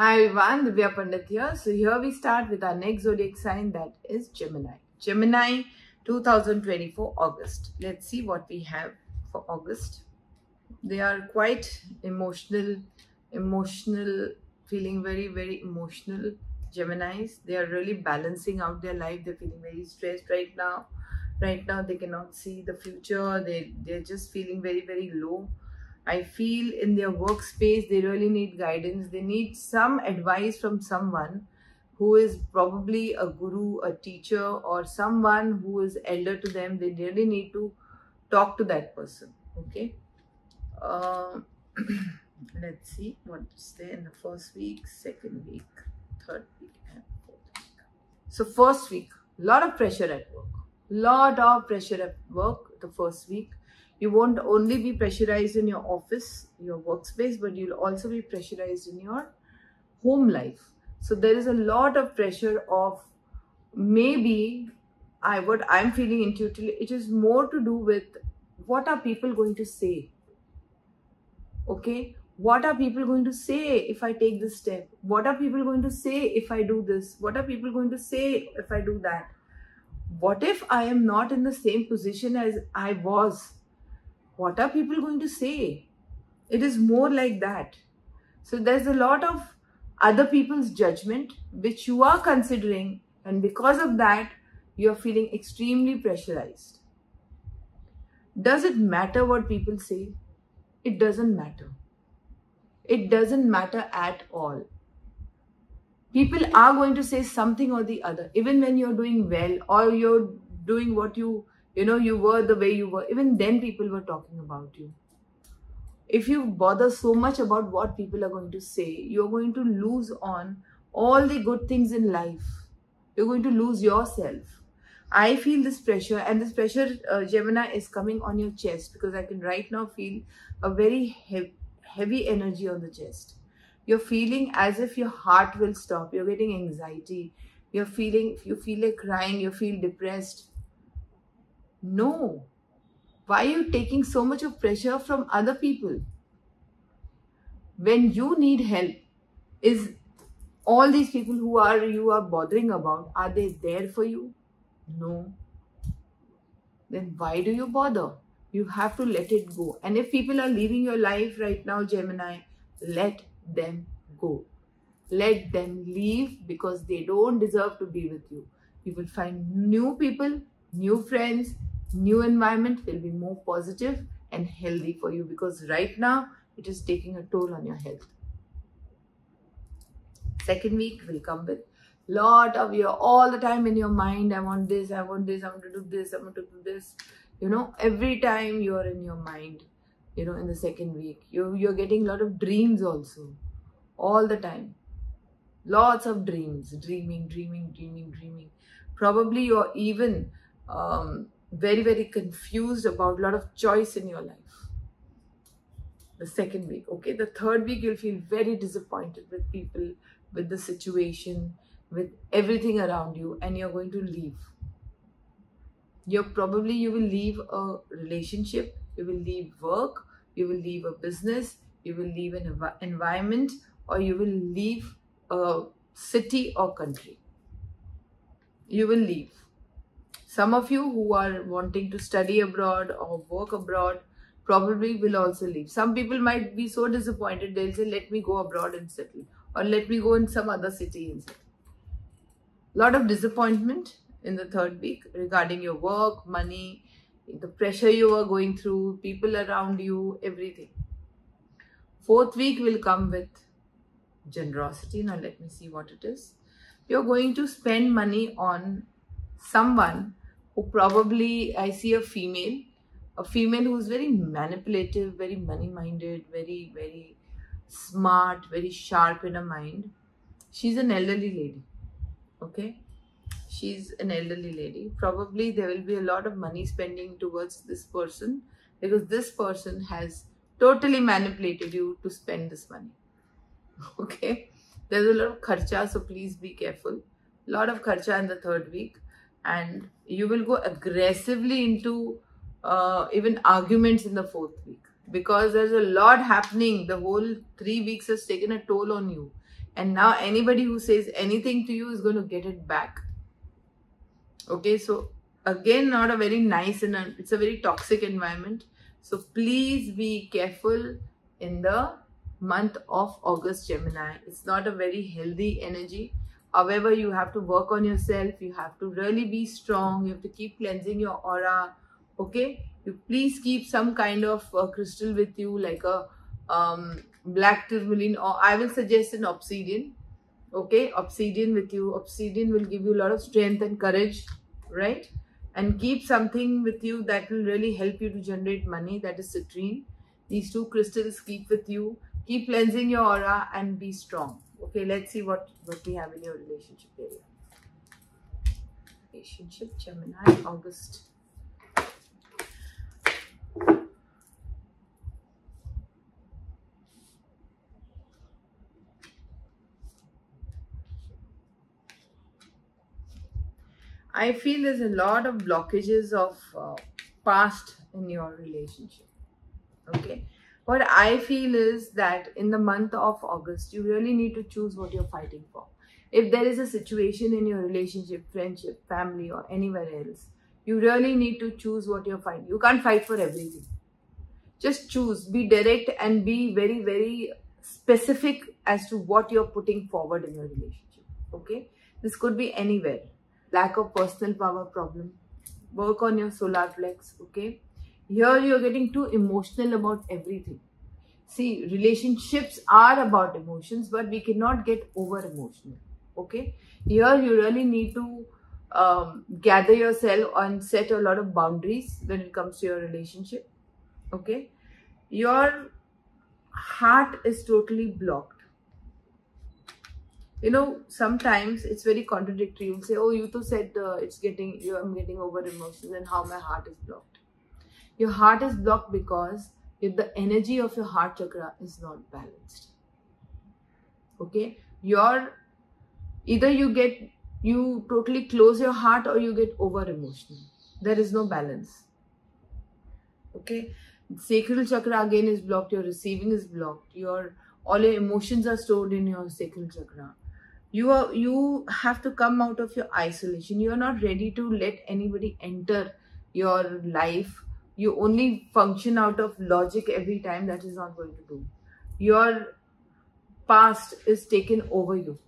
Hi everyone, Divya Pandit here. So here we start with our next zodiac sign, that is Gemini. Gemini 2024 August. Let's see what we have for August. They are quite emotional, feeling very emotional. Geminis, they are really balancing out their life. They're feeling very stressed right now. Right now they cannot see the future. They're just feeling very low. I feel in their workspace, they really need guidance. They need some advice from someone who is probably a guru, a teacher, or someone who is elder to them. They really need to talk to that person. Okay. Uh, let's see what's there in the first week, second week, third week, and fourth week. So first week, lot of pressure at work. Lot of pressure at work the first week. You won't only be pressurized in your office, your workspace, but you'll also be pressurized in your home life. So there is a lot of pressure of maybe what I'm feeling intuitively, it is more to do with what are people going to say. Okay, what are people going to say if I take this step? What are people going to say if I do this? What are people going to say if I do that? What if I am not in the same position as I was? What are people going to say? It is more like that. So there's a lot of other people's judgment which you are considering, and because of that, you're feeling extremely pressurized. Does it matter what people say? It doesn't matter. It doesn't matter at all. People are going to say something or the other. Even when you're doing well, or you're doing what you were the way you were, even then people were talking about you. If you bother so much about what people are going to say, you're going to lose on all the good things in life. You're going to lose yourself. I feel this pressure, and this pressure, Gemini, is coming on your chest, because I can right now feel a very heavy energy on the chest. You're feeling as if your heart will stop. You're getting anxiety. You feel like crying. You feel depressed. No. Why are you taking so much of pressure from other people? When you need help, is all these people who you are bothering about, are they there for you? No. Then why do you bother? You have to let it go. And if people are leaving your life right now, Gemini, let them go. Let them leave, because they don't deserve to be with you. You will find new people, new friends, new environment will be more positive and healthy for you, because right now it is taking a toll on your health. Second week will come with lot of, you're all the time in your mind. I want this, I want this, I want to do this, I want to do this. Every time you're in your mind, in the second week, you're getting a lot of dreams also, all the time. Lots of dreams, dreaming. Probably you're even very confused about a lot of choice in your life. The second week. Okay, the third week you'll feel very disappointed with people, with the situation, with everything around you, and you're going to leave. You will leave a relationship, you will leave work, you will leave a business, you will leave an environment, or you will leave a city or country. You will leave. Some of you who are wanting to study abroad or work abroad probably will also leave. Some people might be so disappointed, they'll say, let me go abroad and settle, or let me go in some other city and settle. Lot of disappointment in the third week regarding your work, money, the pressure you are going through, people around you, everything. Fourth week will come with generosity. Now let me see what it is. You're going to spend money on someone who probably, I see a female who's very manipulative, very money-minded, very smart, very sharp in her mind. She's an elderly lady. Okay, she's an elderly lady. Probably there will be a lot of money spending towards this person, because this person has totally manipulated you to spend this money. Okay, there's a lot of kharcha, so please be careful. A lot of kharcha in the third week, and you will go aggressively into even arguments in the fourth week, because there's a lot happening. The whole 3 weeks has taken a toll on you. And now anybody who says anything to you is going to get it back. Okay, so again, not a very nice and it's a very toxic environment. So please be careful in the month of August, Gemini. It's not a very healthy energy. However, you have to work on yourself. You have to really be strong. You have to keep cleansing your aura. Okay, you please keep some kind of crystal with you, like a black tourmaline, or I will suggest an obsidian. Okay, obsidian with you. Obsidian will give you a lot of strength and courage, right? And keep something with you that will really help you to generate money. That is citrine. These two crystals keep with you. Keep cleansing your aura and be strong. Okay, let's see what we have in your relationship area. Relationship, Gemini, August. I feel there's a lot of blockages of past in your relationship. Okay. What I feel is that in the month of August, you really need to choose what you're fighting for. If there is a situation in your relationship, friendship, family, or anywhere else, you really need to choose what you're fighting. You can't fight for everything. Just choose, be direct and be very, very specific as to what you're putting forward in your relationship. Okay. This could be anywhere. Lack of personal power problem. Work on your solar plex. Okay. Here you're getting too emotional about everything. See, relationships are about emotions, but we cannot get over emotional. Okay. Here you really need to gather yourself and set a lot of boundaries when it comes to your relationship. Okay. Your heart is totally blocked. You know, sometimes it's very contradictory. You'll say, oh, you too said I'm getting over emotions, and how my heart is blocked. Your heart is blocked because if the energy of your heart chakra is not balanced. Okay, either you totally close your heart or you get over emotional. There is no balance. Okay, sacral chakra again is blocked. Your receiving is blocked. All your emotions are stored in your sacral chakra. You have to come out of your isolation. You are not ready to let anybody enter your life. You only function out of logic every time. That is not going to do. Your past is taken over you.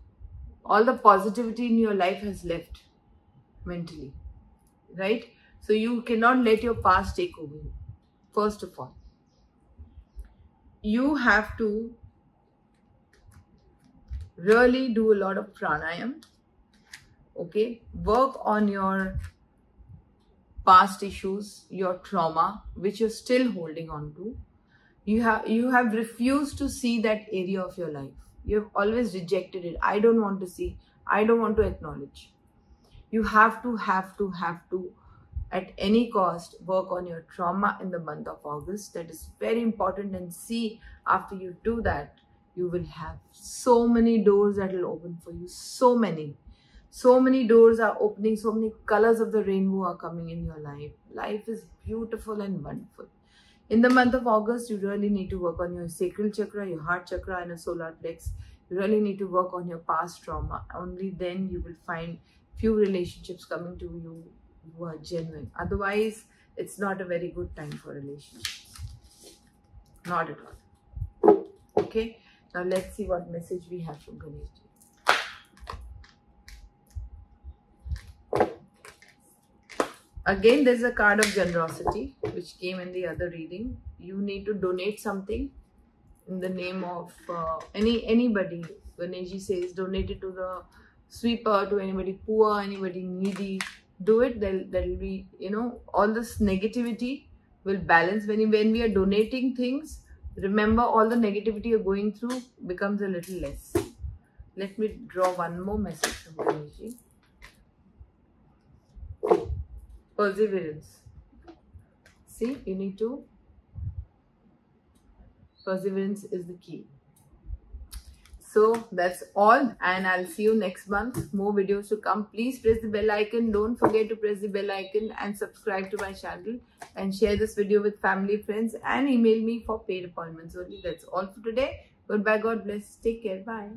All the positivity in your life has left mentally, right? So you cannot let your past take over you. First of all, you have to really do a lot of pranayam. Okay, work on your past issues, your trauma, which you're still holding on to. You have refused to see that area of your life. You have always rejected it. I don't want to see. I don't want to acknowledge. You have to at any cost work on your trauma in the month of August. That is very important. And see, after you do that, you will have so many doors that will open for you. So many doors are opening. So many colors of the rainbow are coming in your life. Life is beautiful and wonderful. In the month of August, you really need to work on your sacral chakra, your heart chakra, and your solar plex. You really need to work on your past trauma. Only then you will find few relationships coming to you who are genuine. Otherwise, it's not a very good time for relationships. Not at all. Okay. Now let's see what message we have from Ganesh ji. Again, there's a card of generosity which came in the other reading. You need to donate something in the name of anybody. Ganesh ji says donate it to the sweeper, to anybody poor, anybody needy. Do it. There'll be, all this negativity will balance. When we are donating things, remember, all the negativity you're going through becomes a little less. Let me draw one more message from Ganesh ji. Perseverance. See, you need to. Perseverance is the key. So that's all, and I'll see you next month. More videos to come. Please press the bell icon. Don't forget to press the bell icon and subscribe to my channel, and share this video with family, friends, and email me for paid appointments only. That's all for today. Goodbye. God bless. Take care. Bye.